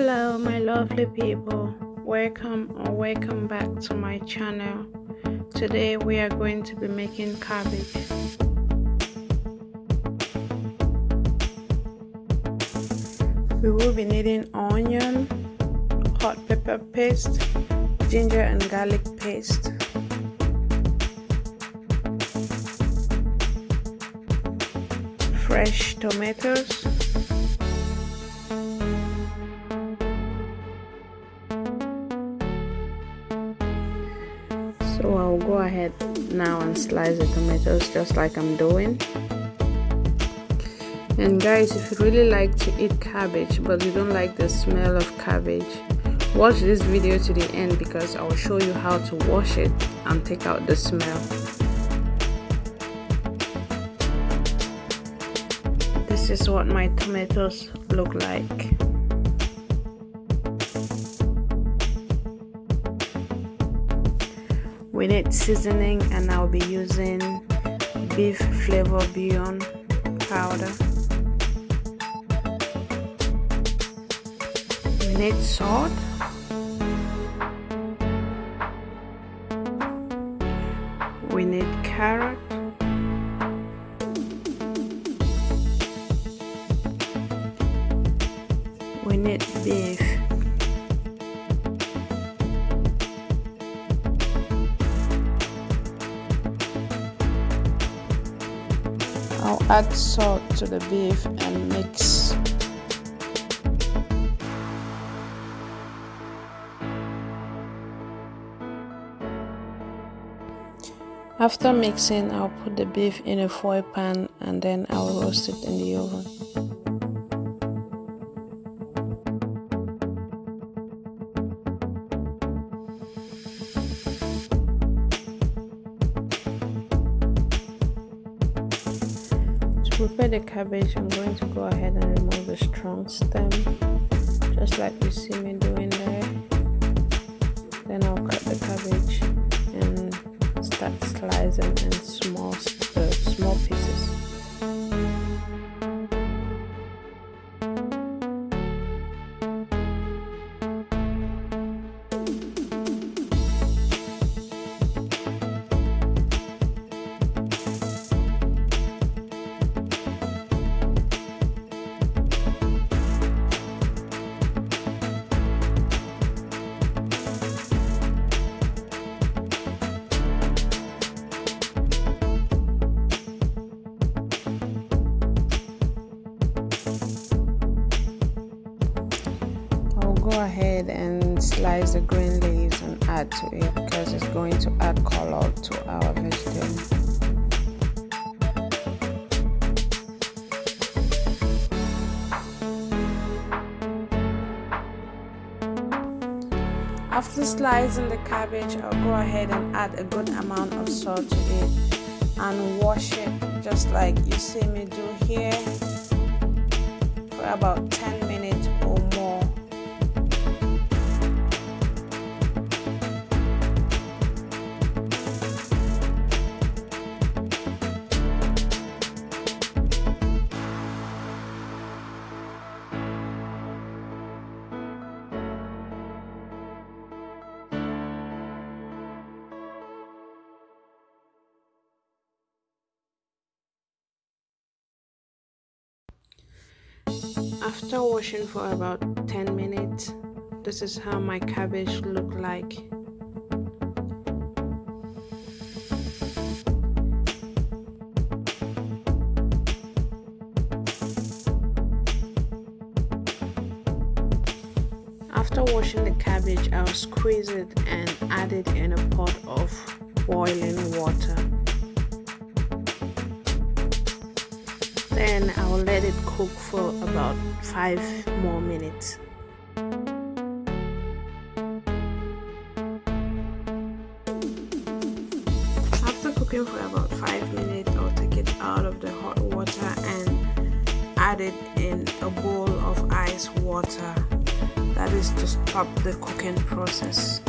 Hello my lovely people, welcome back to my channel. Today we are going to be making cabbage. We will be needing onion, hot pepper paste, ginger and garlic paste, fresh tomatoes, so I'll go ahead now and slice the tomatoes just like I'm doing. And guys, if you really like to eat cabbage but you don't like the smell of cabbage, watch this video to the end because I will show you how to wash it and take out the smell. This is what my tomatoes look like. We need seasoning and I'll be using beef flavor bouillon powder. We need salt. We need carrot. We need beef. I'll add salt to the beef and mix. After mixing, I'll put the beef in a foil pan and then I'll roast it in the oven. To prepare the cabbage, I'm going to go ahead and remove the strong stem, just like you see me doing there. Then I'll cut the cabbage and start slicing in small pieces. Go ahead and slice the green leaves and add to it because it's going to add color to our vegetable. After slicing the cabbage, I'll go ahead and add a good amount of salt to it and wash it just like you see me do here for about 10 minutes or more. After washing for about 10 minutes, this is how my cabbage look like. After washing the cabbage, I'll squeeze it and add it in a pot of boiling water. Then I will let it cook for about 5 more minutes. After cooking for about 5 minutes, I'll take it out of the hot water and add it in a bowl of ice water. That is to stop the cooking process.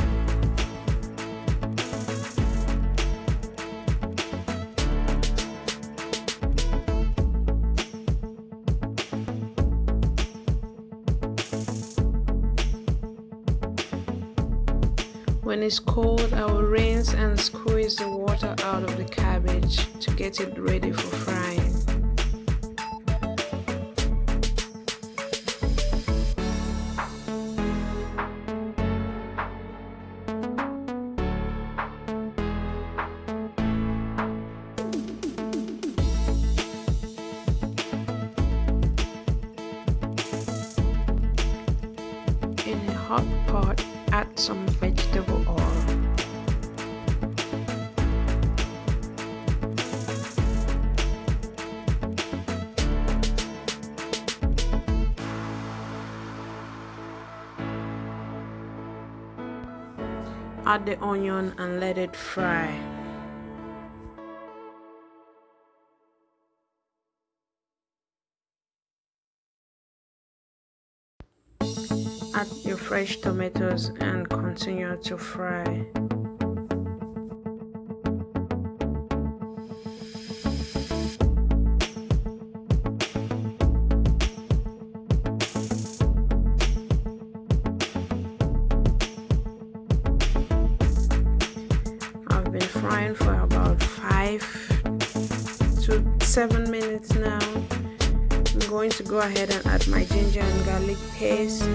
When it's cold, I will rinse and squeeze the water out of the cabbage to get it ready for frying. In a hot pot, add some vegetable oil. Add the onion and let it fry. Add your fresh tomatoes and continue to fry. I've been frying for about 5 to 7 minutes now. I'm going to go ahead and add my ginger and garlic paste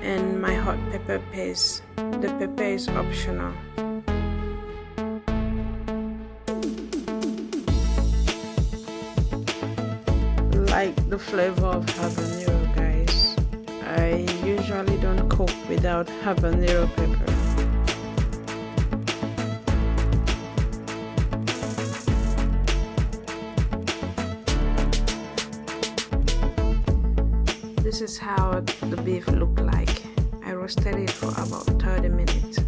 and my hot pepper paste. The pepper is optional. Like the flavor of habanero, guys. I usually don't cook without habanero pepper. This is how the beef looked like. I roasted it for about 30 minutes.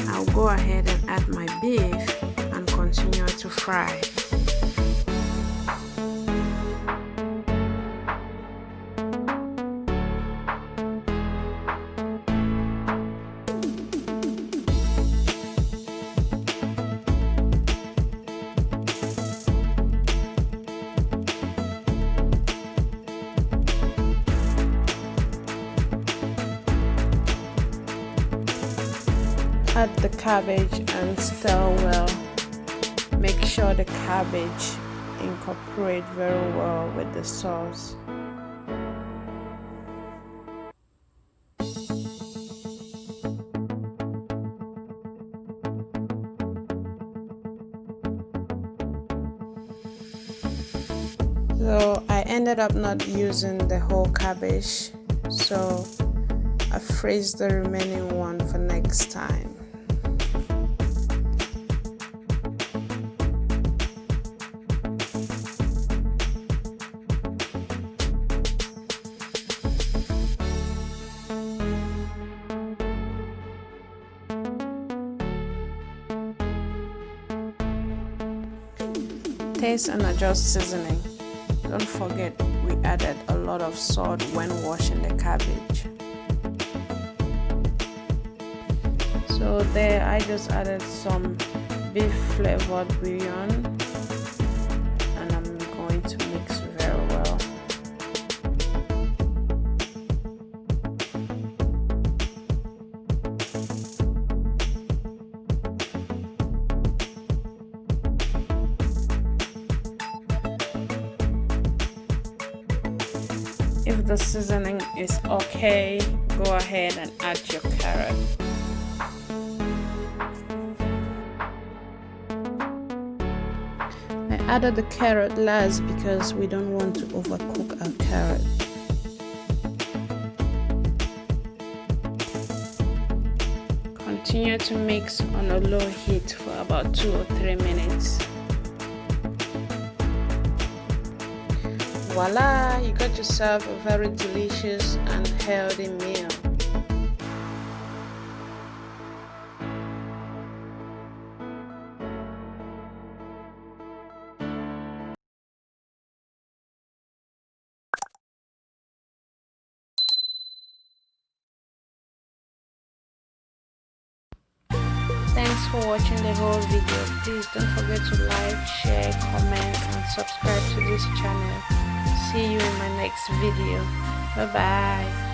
I'll go ahead and add my beef and continue to fry. Add the cabbage and stir well. Make sure the cabbage incorporate very well with the sauce. So I ended up not using the whole cabbage, so I freeze the remaining one for next time. Taste and adjust seasoning. Don't forget we added a lot of salt when washing the cabbage. So there I just added some beef flavored bouillon and I'm going to mix very well. If the seasoning is okay, go ahead and add your carrot. I added the carrot last because we don't want to overcook our carrot. Continue to mix on a low heat for about 2 or 3 minutes. Voila, you got yourself a very delicious and healthy meal. Thanks for watching the whole video. Please don't forget to like, share, comment and subscribe to this channel. see you in my next video. Bye bye.